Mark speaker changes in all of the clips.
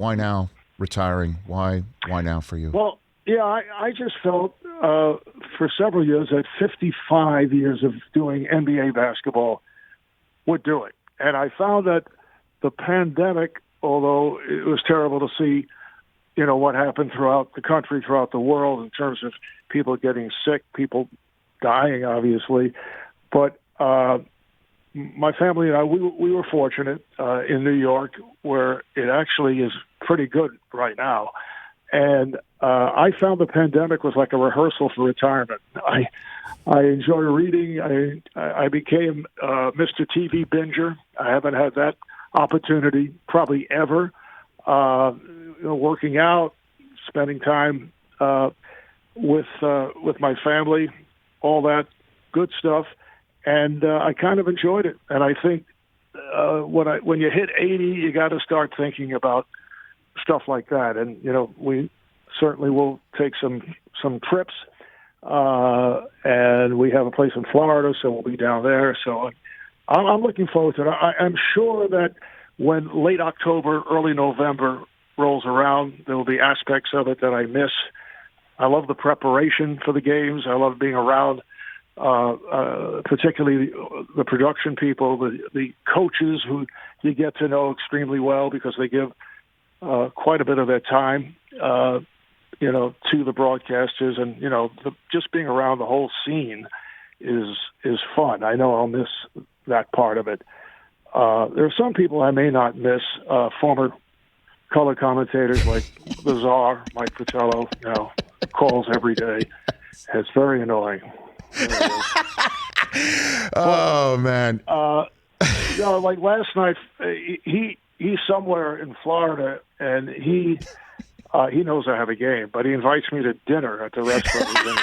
Speaker 1: Why now? Retiring? Why now for you?
Speaker 2: Well, yeah, I just felt for several years that 55 years of doing NBA basketball would do it. And I found that the pandemic, although it was terrible to see, what happened throughout the country, throughout the world in terms of people getting sick, people dying, obviously. But my family and I, we were fortunate in New York, where it actually is pretty good right now. And I found the pandemic was like a rehearsal for retirement. I enjoy reading. I became Mr. TV binger. I haven't had that opportunity probably ever. Working out, spending time with my family, all that good stuff. And I kind of enjoyed it. And I think when you hit 80, you got to start thinking about stuff like that. And, we certainly will take some trips. And we have a place in Florida, so we'll be down there. So I'm looking forward to it. I'm sure that when late October, early November rolls around, there will be aspects of it that I miss. I love the preparation for the games. I love being around particularly the production people, the coaches who you get to know extremely well because they give quite a bit of their time, to the broadcasters, and just being around the whole scene is fun. I know I'll miss that part of it. There are some people I may not miss, former color commentators like the Czar, Mike Fratello, calls every day. It's very annoying.
Speaker 1: Man.
Speaker 2: Like last night, he's somewhere in Florida, and he knows I have a game, but he invites me to dinner at the restaurant.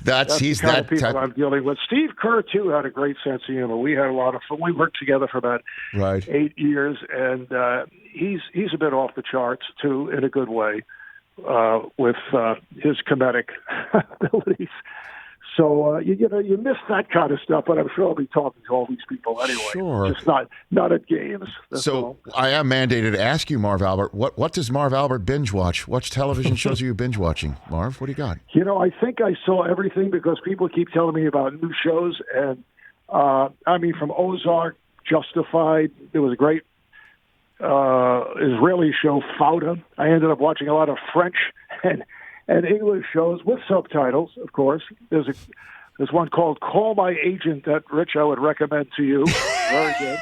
Speaker 2: That's the kind of people I'm dealing with. Steve Kerr too had a great sense of humor. We had a lot of fun. We worked together for about 8 years, and he's a bit off the charts too, in a good way. With his comedic abilities. So, you miss that kind of stuff, but I'm sure I'll be talking to all these people anyway.
Speaker 1: Sure.
Speaker 2: Just not at games.
Speaker 1: So
Speaker 2: all.
Speaker 1: I am mandated to ask you, Marv Albert, what does Marv Albert binge watch? What television shows are you binge watching, Marv? What do you got?
Speaker 2: I think I saw everything because people keep telling me about new shows. And, from Ozark, Justified, it was a great Israeli show, Whad'ya. I ended up watching a lot of French and English shows with subtitles, of course. There's one called Call My Agent that, Rich, I would recommend to you. Very good.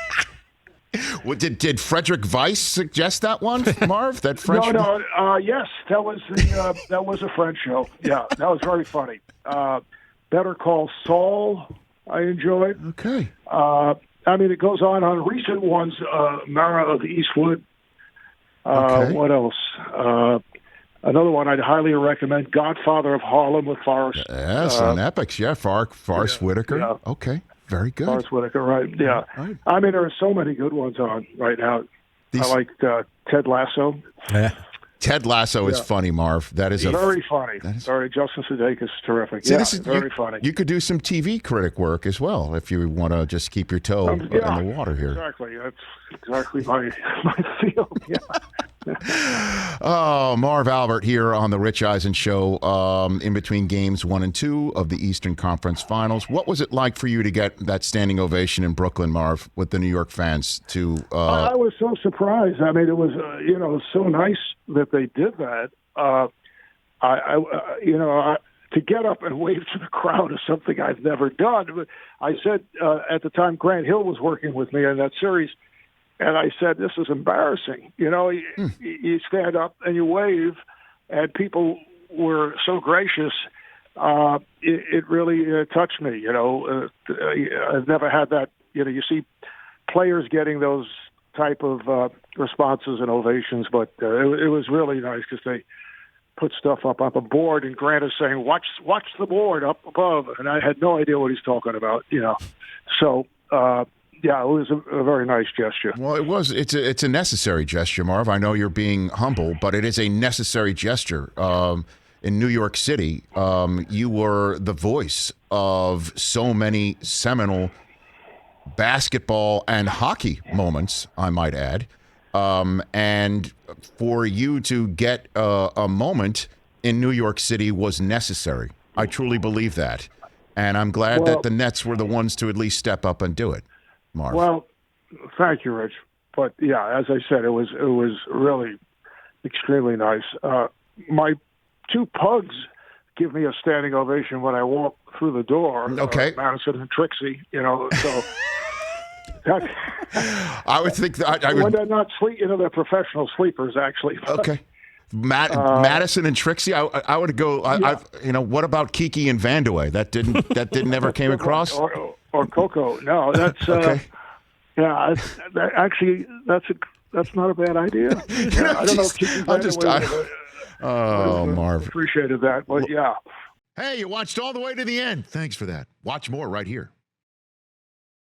Speaker 1: What, did Frederick Weiss suggest that one, Marv? That French?
Speaker 2: Yes, that was a French show. Yeah, that was very funny. Better Call Saul, I enjoyed.
Speaker 1: Okay.
Speaker 2: It goes on recent ones. Mara of Eastwood.
Speaker 1: Okay.
Speaker 2: What else? Another one I'd highly recommend, Godfather of Harlem with Forrest.
Speaker 1: Yes, on Epics, yeah. Forrest Whitaker. Yeah. Okay, very good.
Speaker 2: Forrest Whitaker, right, yeah. Right. There are so many good ones on right now. I like Ted Lasso.
Speaker 3: Yeah.
Speaker 1: Ted Lasso is funny, Marv. That is
Speaker 2: very funny. Sorry, Justin Sudeikis is terrific.
Speaker 1: See,
Speaker 2: very funny.
Speaker 1: You could do some TV critic work as well if you want to just keep your toe in the water here.
Speaker 2: Exactly. That's exactly my field. Yeah.
Speaker 1: Oh, Marv Albert here on the Rich Eisen Show in between games 1 and 2 of the Eastern Conference Finals. What was it like for you to get that standing ovation in Brooklyn, Marv, with the New York fans? I
Speaker 2: was so surprised. It was, so nice that they did that. To get up and wave to the crowd is something I've never done. But I said at the time, Grant Hill was working with me in that series. And I said, this is embarrassing. You stand up and you wave, and people were so gracious. It really touched me. I've never had that. You see players getting those type of responses and ovations, but it was really nice because they put stuff up on a board, and Grant is saying, watch the board up above. And I had no idea what he's talking about, So, yeah, it was a very nice gesture.
Speaker 1: Well, it was. It's a necessary gesture, Marv. I know you're being humble, but it is a necessary gesture. In New York City, you were the voice of so many seminal basketball and hockey moments, I might add. and for you to get a moment in New York City was necessary. I truly believe that. And I'm glad that the Nets were the ones to at least step up and do it, Marv.
Speaker 2: Well, thank you, Rich. But yeah, as I said, it was really extremely nice. My two pugs give me a standing ovation when I walk through the door.
Speaker 1: Okay,
Speaker 2: Madison and Trixie, so.
Speaker 1: I would think that I would.
Speaker 2: When they're not sleep, they're professional sleepers, actually.
Speaker 1: Okay. Madison and Trixie, I would go. What about Kiki and Vandaway? That didn't ever came across.
Speaker 2: Or Coco. No, that's
Speaker 1: okay.
Speaker 2: That's not a bad idea. I don't know if Kiki Vandaway
Speaker 1: Marv
Speaker 2: appreciated that, but yeah.
Speaker 1: Hey, you watched all the way to the end. Thanks for that. Watch more right here.